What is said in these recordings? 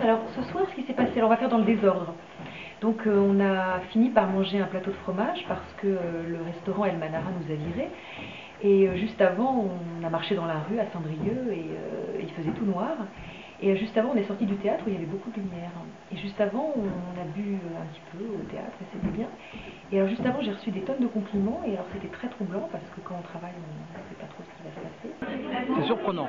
Alors ce soir, ce qui s'est passé, alors on va faire dans le désordre. Donc on a fini par manger un plateau de fromage parce que le restaurant El Manara nous a virés. Et juste avant, on a marché dans la rue à Saint-Brieuc et il faisait tout noir. Et juste avant, on est sorti du théâtre où il y avait beaucoup de lumière. Et juste avant, on a bu un petit peu au théâtre et c'était bien. Et alors juste avant, j'ai reçu des tonnes de compliments et alors c'était très troublant parce que quand on travaille, on ne sait pas trop ce qui va se passer. C'est surprenant.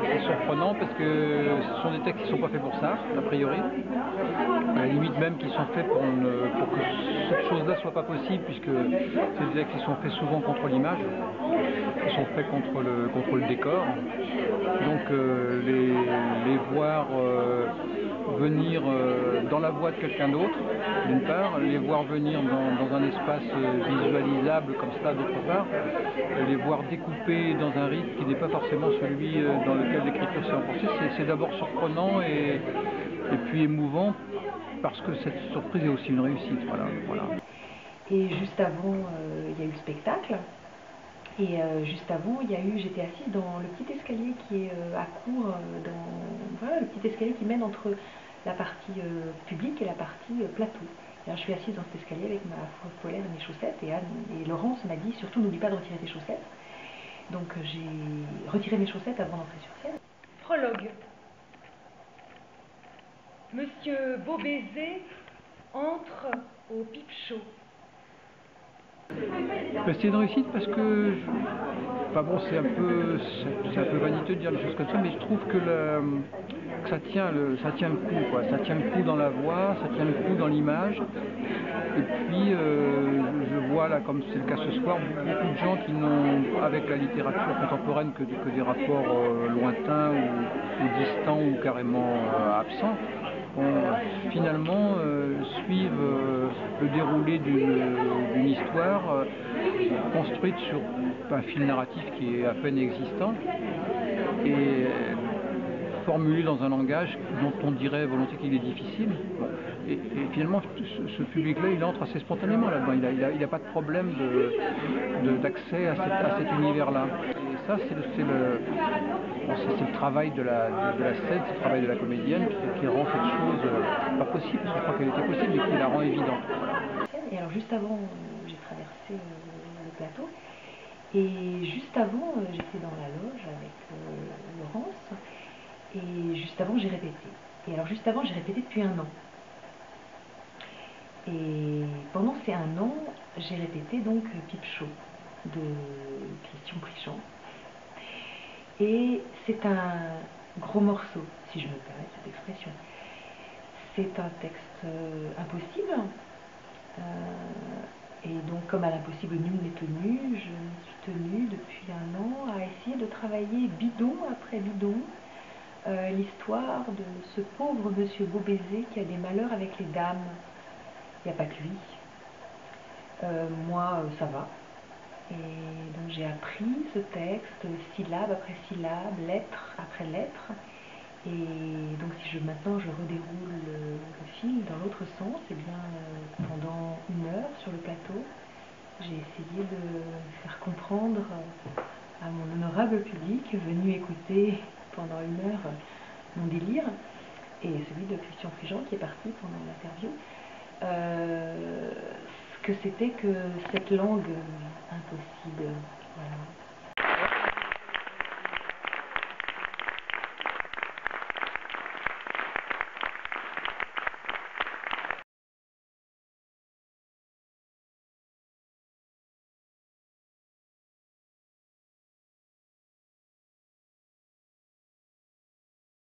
C'est surprenant parce que ce sont des textes qui ne sont pas faits pour ça, a priori. À la limite même qu'ils sont faits pour que cette chose-là soit pas possible, puisque c'est des textes qui sont faits souvent contre l'image, qui sont faits contre le décor. Donc les voir venir dans la voix de quelqu'un d'autre, d'une part, les voir venir dans un espace visualisable comme cela, d'autre part, les voir découpés dans un rythme qui n'est pas forcément celui dans lequel l'écriture s'est enfoncée, c'est d'abord surprenant et puis émouvant, parce que cette surprise est aussi une réussite. Voilà. Et juste avant, il y a eu le spectacle. Et juste avant, j'étais assise dans le petit escalier qui est à court, voilà, le petit escalier qui mène entre la partie publique et la partie plateau. Et alors, je suis assise dans cet escalier avec ma fausse polaire et mes chaussettes, et Laurence m'a dit surtout n'oublie pas de retirer tes chaussettes. Donc j'ai retiré mes chaussettes avant d'entrer sur scène. Prologue. Monsieur Beaubaiser entre au pipe chaud. C'est une réussite parce que, enfin bon, c'est un peu vaniteux de dire des choses comme ça, mais je trouve que ça tient le coup, quoi. Ça tient le coup dans la voix, ça tient le coup dans l'image. Et puis, je vois là, comme c'est le cas ce soir, beaucoup de gens qui n'ont, avec la littérature contemporaine, que des rapports lointains ou distants ou carrément absents. Finalement suivent le déroulé d'une histoire construite sur un fil narratif qui est à peine existant et formulé dans un langage dont on dirait volontiers qu'il est difficile. Et finalement, ce public-là, il entre assez spontanément là-dedans. Il n'a pas de problème d'accès à cet univers-là. Et ça, c'est le travail de la scène, c'est le travail de la comédienne qui rend cette chose pas possible. Je crois qu'elle était possible, mais qui la rend évidente. Et alors juste avant, j'ai traversé le plateau. Et juste avant, j'étais dans la loge avec Laurence. Et juste avant, j'ai répété. Et alors juste avant, j'ai répété depuis 1 an. Et pendant ces 1 an, j'ai répété donc Pipe Chaud de Christian Prigent. Et c'est un gros morceau, si je me permets cette expression. C'est un texte impossible. Et donc, comme à l'impossible nul n'est tenu, je me suis tenue depuis 1 an à essayer de travailler bidon après bidon l'histoire de ce pauvre monsieur Beaubaiser qui a des malheurs avec les dames. Il n'y a pas que lui. Moi, ça va. Et donc j'ai appris ce texte, syllabe après syllabe, lettre après lettre. Et donc si maintenant je redéroule le fil dans l'autre sens, et bien pendant 1 heure sur le plateau, j'ai essayé de faire comprendre à mon honorable public venu écouter pendant 1 heure mon délire, et celui de Christian Prigent qui est parti pendant l'interview, ce que c'était que cette langue impossible. Voilà.